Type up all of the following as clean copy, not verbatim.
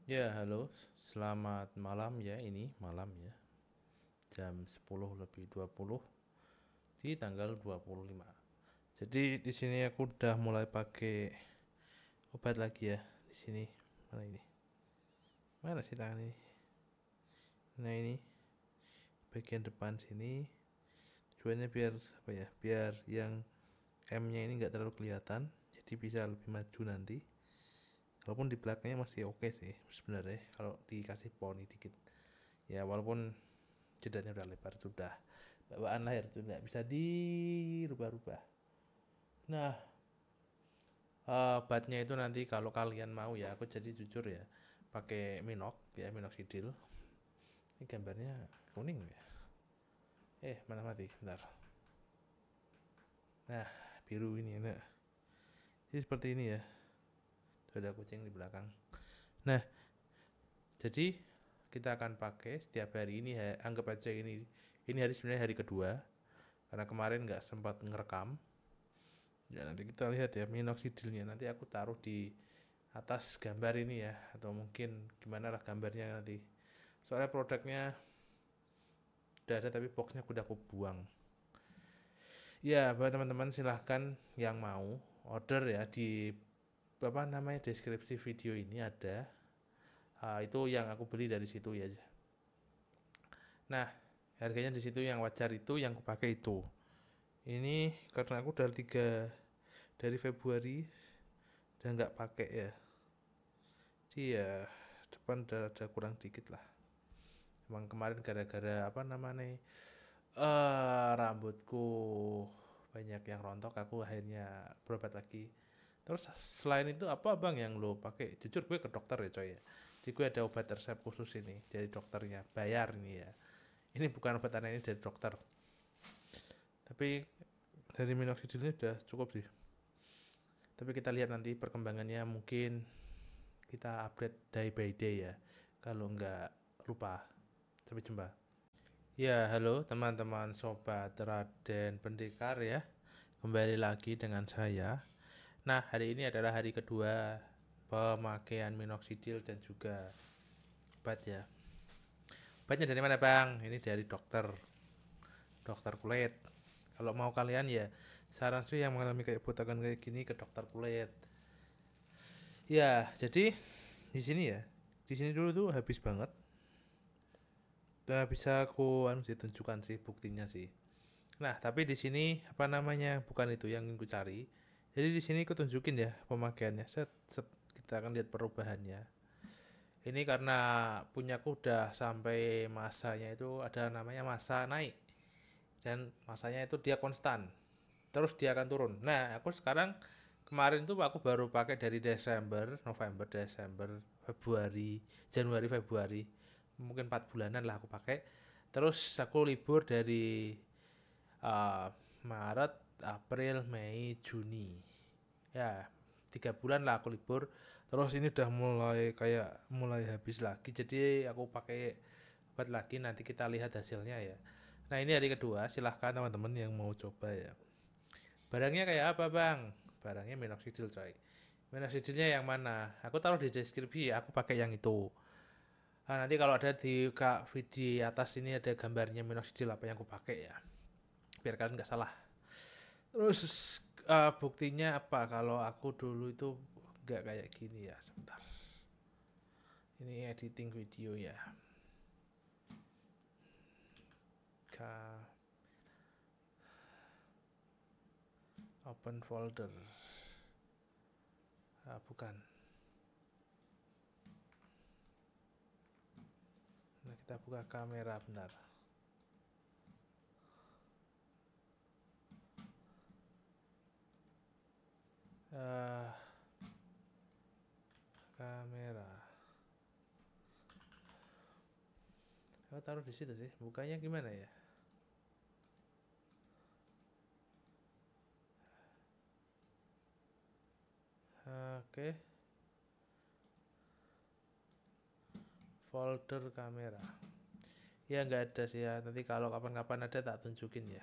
Ya, halo. Selamat malam ya. Ini malam ya. Jam 10 lebih 20 di tanggal 25. Jadi di sini aku udah mulai pakai obat lagi ya. Di sini. Mana ini? Mana sih tangan ini? Nah, ini bagian depan sini. Tujuannya biar apa ya? Biar yang M-nya ini nggak terlalu kelihatan. Jadi bisa lebih maju nanti. Walaupun di belakangnya masih oke sih sebenarnya kalau dikasih poni dikit. Ya walaupun jedatnya udah lebar, sudah bawaan lahir itu nggak bisa dirubah-rubah. Nah, obatnya itu nanti kalau kalian mau ya, aku jadi jujur ya, pakai minok ya, minoxidil. Ini gambarnya kuning ya. Mana mati, bentar. Nah, biru ini nah. Jadi seperti ini ya. Tuh ada kucing di belakang. Nah, jadi kita akan pakai setiap hari ini ya, anggap aja ini hari sebenarnya hari kedua karena kemarin nggak sempat ngerekam. Ya nanti kita lihat ya minoxidilnya, nanti aku taruh di atas gambar ini ya, atau mungkin gimana lah gambarnya nanti, soalnya produknya udah ada tapi boxnya udah aku buang. Ya buat teman-teman silahkan yang mau order ya, di apa namanya deskripsi video ini ada. Itu yang aku beli dari situ ya. Nah, harganya di situ yang wajar, itu yang aku pakai itu. Ini karena aku dari Februari dan nggak pakai ya, jadi ya depan ada kurang dikit lah. Emang kemarin gara-gara apa namanya, rambutku banyak yang rontok, aku akhirnya berobat lagi. Terus selain itu apa bang yang lo pakai? Jujur gue ke dokter ya coy ya. Jadi gue ada obat resep khusus ini dari dokternya, bayar nih ya. Ini bukan obat aneh, ini dari dokter. Tapi dari minoxidil ini udah cukup sih. Tapi kita lihat nanti perkembangannya, mungkin kita update day by day ya. Kalau nggak lupa. Sampai jumpa. Ya, halo teman-teman sobat Raden Pendekar ya. Kembali lagi dengan saya. Nah, hari ini adalah hari kedua pemakaian minoxidil dan juga obat ya. Obatnya dari mana, Bang? Ini dari dokter kulit. Kalau mau kalian ya, saran sih yang mengalami kayak botakan kayak gini ke dokter kulit. Ya, jadi di sini ya. Di sini dulu tuh habis banget. Nah, bisa aku sih tunjukkan sih buktinya sih. Nah, tapi di sini apa namanya? Bukan itu yang aku cari. Jadi di sini aku tunjukin ya pemakaiannya. Set, set, kita akan lihat perubahannya. Ini karena punyaku udah sampai masanya itu ada namanya masa naik, dan masanya itu dia konstan. Terus dia akan turun. Nah, aku sekarang kemarin tuh aku baru pakai dari Desember, November, Desember, Februari, Januari, Februari. Mungkin 4 bulanan lah aku pakai. Terus aku libur dari uh, Maret, April, Mei, Juni. Ya, 3 bulan lah aku libur. Terus ini udah mulai habis lagi. Jadi aku pakai obat lagi. Nanti kita lihat hasilnya ya. Nah ini hari kedua. Silahkan teman-teman yang mau coba ya. Barangnya kayak apa bang? Barangnya minoxidil coy. Minoxidilnya yang mana? Aku taruh di deskripsi ya. Aku pakai yang itu. Nah, nanti kalau ada di kak video atas ini ada gambarnya minoxidil apa yang aku pakai ya. Biar kalian nggak salah. Terus buktinya apa kalau aku dulu itu nggak kayak gini ya. Sebentar, ini editing video ya. Open folder. Bukan. Nah, kita buka kamera bentar. uh, Kamera. Aku taruh di situ sih. Bukanya gimana ya? Oke. Folder kamera. Ya nggak ada sih ya. Nanti kalau kapan-kapan ada tak tunjukin ya.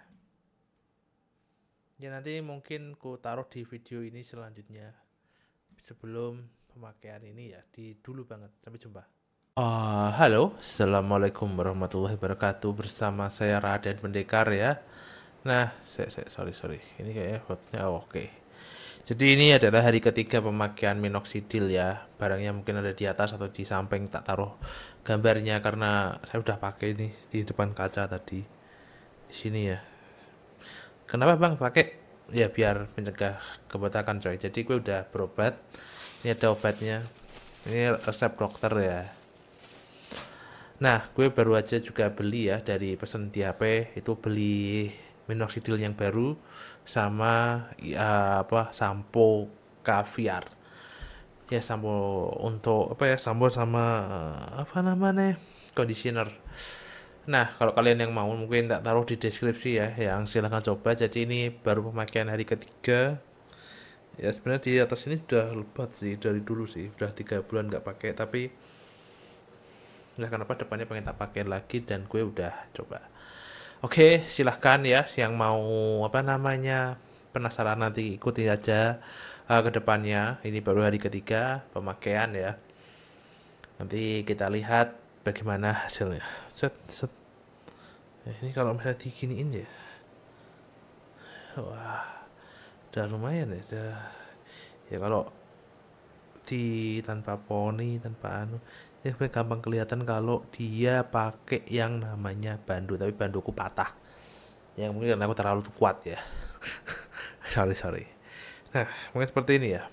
Ya nanti mungkin ku taruh di video ini selanjutnya sebelum pemakaian ini ya di dulu banget. Sampai jumpa. Halo, assalamualaikum warahmatullahi wabarakatuh. Bersama saya Raden Pendekar ya. Nah, sorry, ini kayaknya fotonya oke. Jadi ini adalah hari ketiga pemakaian minoxidil ya. Barangnya mungkin ada di atas atau di samping, tak taruh gambarnya karena saya udah pakai ini di depan kaca tadi. Di sini ya. Kenapa bang pakai? Ya biar mencegah kebotakan coy. Jadi gue udah berobat. Ini ada obatnya. Ini resep dokter ya. Nah, gue baru aja juga beli ya dari pesen di HP itu beli minoxidil yang baru sama ya, sampo kaviar. Ya sampo untuk sampo sama apa namanya? Conditioner. Nah, kalau kalian yang mau mungkin tak taruh di deskripsi ya, yang silahkan coba. Jadi ini baru pemakaian hari ketiga. Ya sebenarnya di atas ini sudah lebat sih dari dulu sih, udah 3 bulan nggak pakai. Tapi nggak kenapa depannya pengen tak pakai lagi dan gue udah coba. Oke, silahkan ya, yang mau penasaran nanti ikuti aja ke depannya. Ini baru hari ketiga pemakaian ya. Nanti kita lihat bagaimana hasilnya. Set, set. Ini kalau misalnya diginiin ya, wah, udah lumayan ya. Ya kalau tanpa poni, tanpa anu, ya gampang kelihatan kalau dia pakai yang namanya bandu, tapi banduku patah. Yang mungkin karena aku terlalu kuat ya. Sorry. Nah, mungkin seperti ini ya.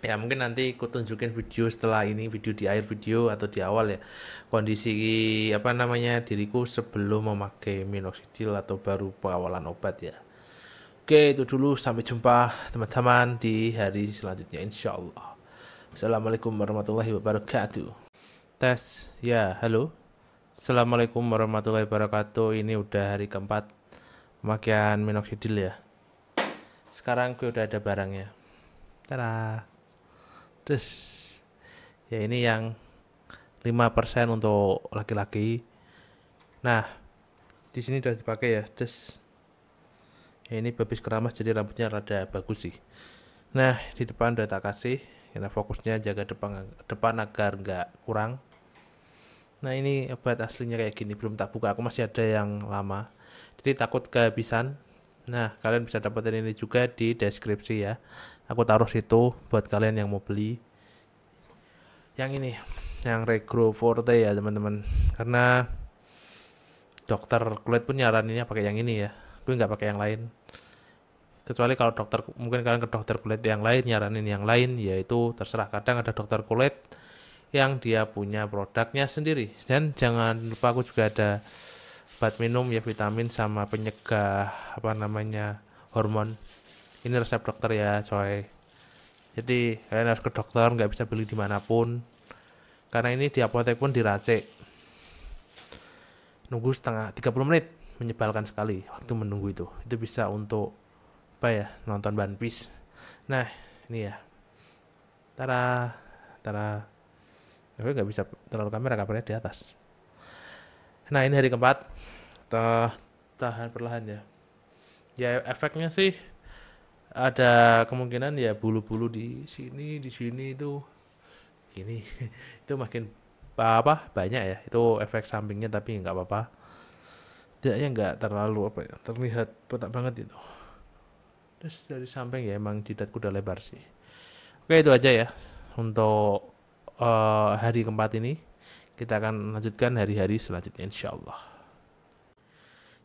Ya mungkin nanti aku tunjukin video setelah ini, video di akhir video atau di awal ya, kondisi diriku sebelum memakai minoxidil atau baru pengawalan obat ya. Oke, itu dulu, sampai jumpa teman-teman di hari selanjutnya insya Allah. Assalamualaikum warahmatullahi wabarakatuh. Tes ya, halo. Assalamualaikum warahmatullahi wabarakatuh. Ini udah hari keempat pemakaian minoxidil ya. Sekarang gue udah ada barangnya. Tada. Terus ya ini yang 5% untuk laki-laki. Nah, di sini udah dipakai ya. Terus ya ini babis keramas jadi rambutnya rada bagus sih. Nah, di depan udah tak kasih. Karena fokusnya jaga depan agar nggak kurang. Nah, ini obat aslinya kayak gini, belum tak buka. Aku masih ada yang lama. Jadi takut kehabisan. Nah, kalian bisa dapetin ini juga di deskripsi ya. Aku taruh situ buat kalian yang mau beli. Yang ini, yang Regro Forte ya teman-teman. Karena dokter kulit pun nyaraninnya pakai yang ini ya. Gue nggak pakai yang lain. Kecuali kalau mungkin kalian ke dokter kulit yang lain nyaranin yang lain, yaitu terserah. Kadang ada dokter kulit yang dia punya produknya sendiri. Dan jangan lupa aku juga ada obat minum ya, vitamin sama penyegah hormon. Ini resep dokter ya coy. Jadi kalian harus ke dokter, nggak bisa beli dimanapun. Karena ini di apotek pun diracik. Nunggu 30 menit, menyebalkan sekali waktu menunggu itu. Itu bisa untuk nonton One Piece. Nah ini ya. Tara. Gue nggak bisa terlalu kamera, kameranya di atas. Nah ini hari keempat. Tahan perlahan ya. Ya efeknya sih ada kemungkinan ya bulu-bulu di sini itu gini itu makin banyak ya, itu efek sampingnya tapi nggak apa-apa, tidaknya nggak terlalu terlihat botak banget itu. Terus dari samping ya emang jidatku udah lebar sih. Oke, itu aja ya untuk hari keempat ini. Kita akan lanjutkan hari-hari selanjutnya insyaallah.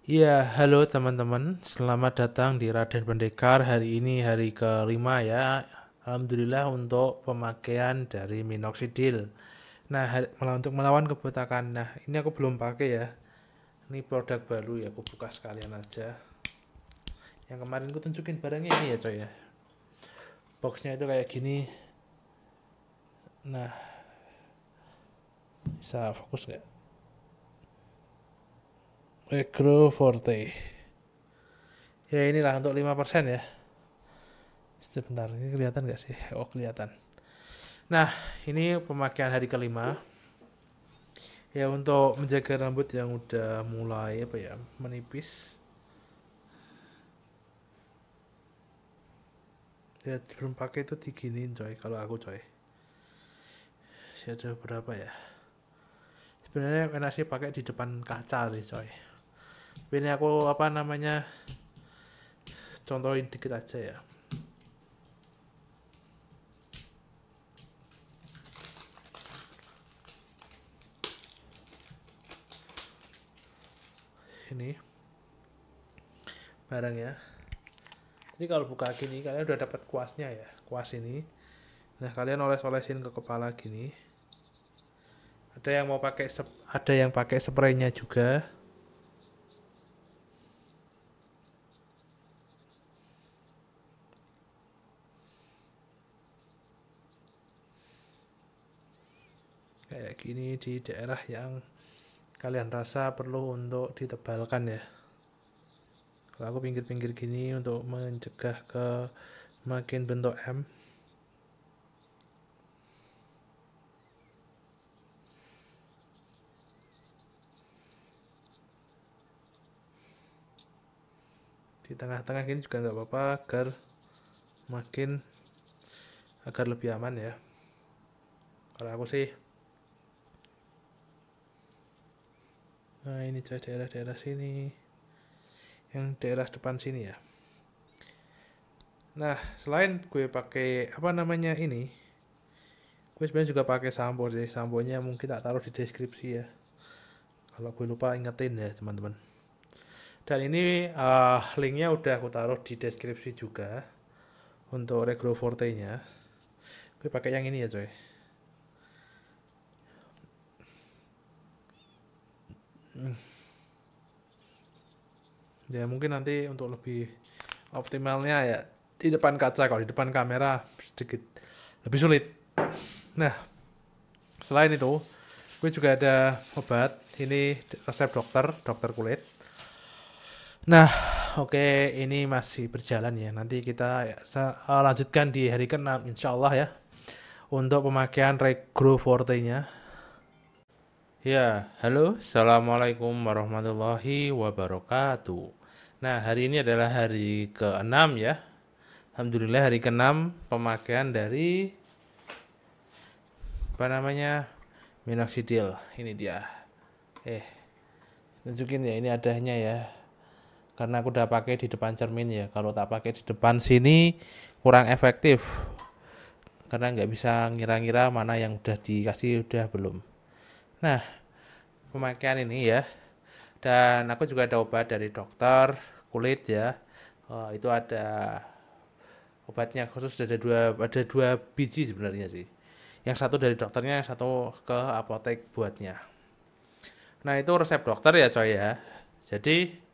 Ya, halo teman-teman. Selamat datang di Raden Pendekar. Hari ini hari kelima ya. Alhamdulillah untuk pemakaian dari minoxidil. Nah, untuk melawan kebotakan. Nah, ini aku belum pakai ya. Ini produk baru ya, aku buka sekalian aja. Yang kemarin aku tunjukin barangnya ini ya coy ya. Boxnya itu kayak gini. Nah, bisa fokus nggak? Regro Forte. Ya inilah untuk 5% ya. Sebentar, ini kelihatan nggak sih? Oh, kelihatan. Nah, ini pemakaian hari kelima. Ya untuk menjaga rambut yang udah mulai menipis. Ya belum pakai itu diginiin coy, kalau aku coy. Ada berapa ya? Sebenarnya enak sih pakai di depan kaca sih coy. Ini aku apa namanya, contohin dikit aja ya. Ini barang ya. Jadi kalau buka gini kalian udah dapat kuasnya ya, kuas ini. Nah kalian oles-olesin ke kepala gini. Ada yang mau pakai ada yang pakai spraynya juga. Kayak gini di daerah yang kalian rasa perlu untuk ditebalkan ya. Kalau aku pinggir-pinggir gini untuk mencegah ke makin bentuk M. Di tengah-tengah gini juga nggak apa-apa agar lebih aman ya. Kalau aku sih, nah ini coy daerah-daerah sini, yang daerah depan sini ya. Nah selain gue pakai apa namanya ini, gue sebenarnya juga pakai sampo sih. Samponya mungkin tak taruh di deskripsi ya. Kalau gue lupa ingetin ya teman-teman. Dan ini linknya udah aku taruh di deskripsi juga untuk Regro Forte nya. Gue pakai yang ini ya coy. Ya mungkin nanti untuk lebih optimalnya ya di depan kaca, kalau di depan kamera sedikit lebih sulit. Nah selain itu gue juga ada obat, ini resep dokter kulit. Nah oke, ini masih berjalan ya, nanti kita lanjutkan di hari ke-6 insya Allah ya untuk pemakaian Regro Forte nya. Ya, halo, assalamualaikum warahmatullahi wabarakatuh. Nah, hari ini adalah hari ke-6 ya. Alhamdulillah hari ke-6 pemakaian dari apa namanya, minoxidil. Ini dia. Tunjukin ya, ini adanya ya. Karena aku udah pakai di depan cermin ya. Kalau tak pakai di depan sini kurang efektif. Karena nggak bisa ngira-ngira mana yang udah dikasih udah belum. Nah, pemakaian ini ya. Dan aku juga ada obat dari dokter kulit ya. Itu ada obatnya khusus, ada dua biji sebenarnya sih. Yang satu dari dokternya, yang satu ke apotek buatnya. Nah itu resep dokter ya coy ya. Jadi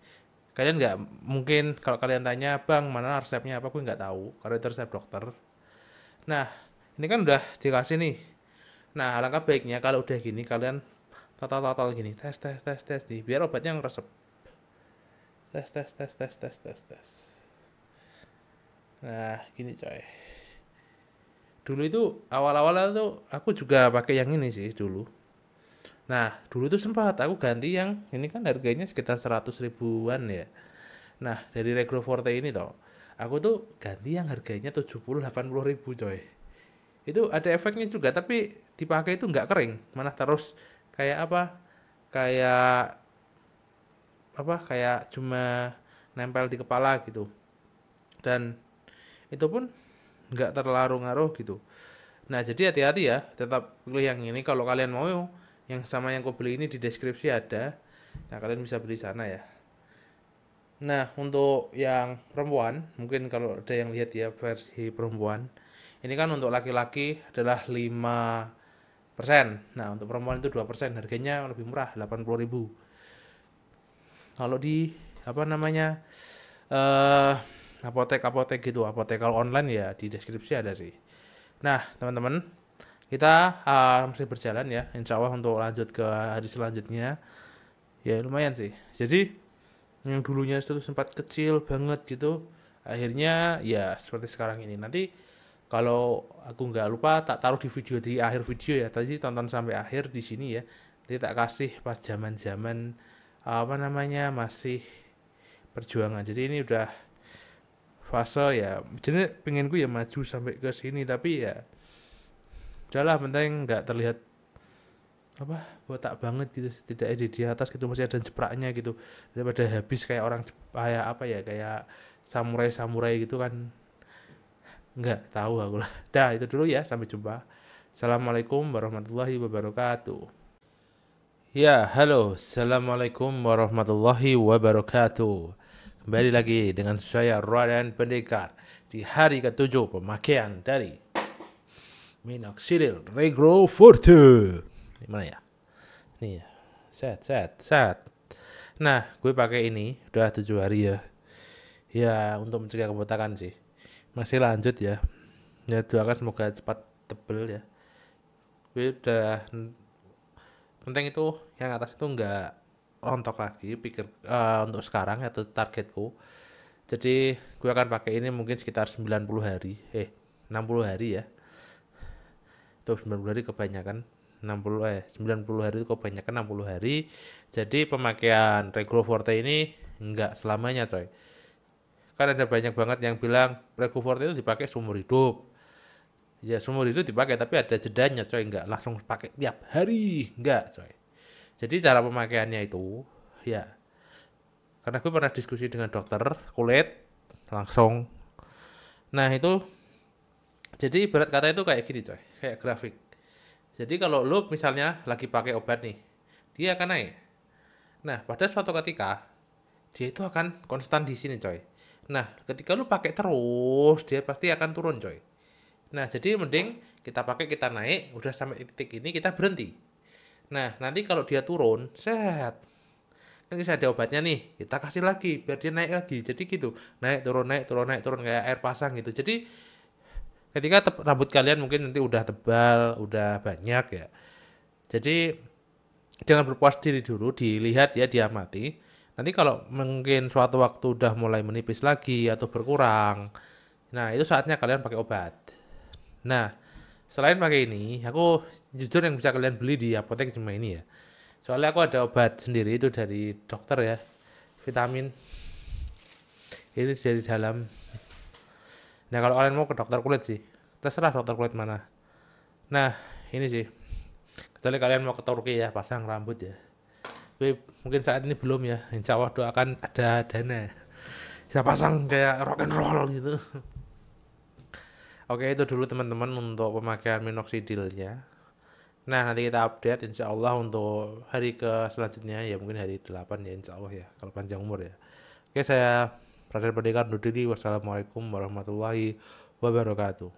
kalian nggak mungkin kalau kalian tanya bang mana resepnya apa, gue nggak tahu karena itu resep dokter. Nah ini kan udah dikasih nih. Nah alangkah baiknya kalau udah gini kalian total gini, tes nih biar obatnya ngeresep. Tes. Nah gini coy, dulu itu awal-awal tuh aku juga pakai yang ini sih dulu. Nah dulu tuh sempat aku ganti yang ini, kan harganya sekitar 100 ribuan ya. Nah dari Regro Forte ini toh aku tuh ganti yang harganya 70-80 ribu coy. Itu ada efeknya juga, tapi dipakai itu nggak kering, mana terus kayak apa, kayak kayak cuma nempel di kepala gitu. Dan itu pun nggak terlalu ngaruh gitu. Nah jadi hati-hati ya, tetap pilih yang ini kalau kalian mau. Yang sama yang kau beli ini di deskripsi ada, nah kalian bisa beli sana ya. Nah untuk yang perempuan, mungkin kalau ada yang lihat ya versi perempuan, ini kan untuk laki-laki adalah 5%. Nah untuk perempuan itu 2%, harganya lebih murah 80 ribu. Kalau di apa namanya, eh apotek gitu, apotek kalau online ya di deskripsi ada sih. Nah teman-teman, kita masih berjalan ya insya Allah untuk lanjut ke hari selanjutnya. Ya lumayan sih, jadi yang dulunya itu sempat kecil banget gitu, akhirnya ya seperti sekarang ini. Nanti kalau aku nggak lupa tak taruh di video, di akhir video ya, tadi tonton sampai akhir di sini ya. Nanti tak kasih pas zaman apa namanya masih perjuangan. Jadi ini udah fase ya, jadi pengen gue ya maju sampai ke sini, tapi ya udahlah penting nggak terlihat apa botak banget gitu, tidak di atas gitu, masih ada jepraknya gitu, daripada habis kayak orang kayak apa ya, kayak samurai gitu kan, nggak tahu aku lah. Dah itu dulu ya, sampai jumpa. Assalamualaikum warahmatullahi wabarakatuh. Ya, halo, assalamualaikum warahmatullahi wabarakatuh. Kembali lagi dengan saya Raden Pendekar di hari ke-7 pemakaian dari minoxidil Regro Forte. Gimana ya? Nih ya. Set. Nah, gue pakai ini udah 7 hari ya. Ya, untuk mencegah kebotakan sih. Masih lanjut ya. Ya, doakan semoga cepat tebel ya. Gue udah, penting itu yang atas itu enggak rontok lagi, pikir untuk sekarang atau targetku. Jadi gue akan pakai ini mungkin sekitar 90 hari. 60 hari ya. Itu 90 hari kebanyakan. 90 hari itu kebanyakan 60 hari. Jadi pemakaian Regro Forte ini enggak selamanya, coy. Kan ada banyak banget yang bilang Regro Forte itu dipakai seumur hidup. Ya seumur hidup dipakai, tapi ada jedanya, coy. Enggak langsung pakai tiap hari, enggak, coy. Jadi cara pemakaiannya itu ya, karena gue pernah diskusi dengan dokter kulit langsung. Nah itu, jadi ibarat kata itu kayak gini, coy, kayak grafik. Jadi kalau lo misalnya lagi pakai obat nih, dia akan naik. Nah pada suatu ketika dia itu akan konstan di sini, coy. Nah ketika lo pakai terus, dia pasti akan turun, coy. Nah jadi mending kita pakai, kita naik, udah sampai titik ini kita berhenti. Nah nanti kalau dia turun, set, kan bisa ada obatnya nih, kita kasih lagi biar dia naik lagi. Jadi gitu, naik turun kayak air pasang gitu. Jadi ketika rambut kalian mungkin nanti udah tebal, udah banyak ya, jadi jangan berpuas diri dulu, dilihat ya, diamati. Nanti kalau mungkin suatu waktu udah mulai menipis lagi atau berkurang, nah itu saatnya kalian pakai obat. Nah selain pakai ini, aku jujur yang bisa kalian beli di apotek cuma ini ya. Soalnya aku ada obat sendiri itu dari dokter ya, vitamin. Ini dari dalam. Nah kalau kalian mau ke dokter kulit sih, terserah dokter kulit mana. Nah ini sih, kecuali kalian mau ke Turki ya, pasang rambut ya. Tapi mungkin saat ini belum ya, insya Allah doakan ada dana. Bisa pasang kayak rock and roll gitu. Oke itu dulu teman-teman untuk pemakaian minoxidilnya. Nah nanti kita update insya Allah untuk hari ke selanjutnya ya, mungkin hari 8 ya insya Allah ya, kalau panjang umur ya. Oke saya Raden Pendekar undur diri. Wassalamualaikum warahmatullahi wabarakatuh.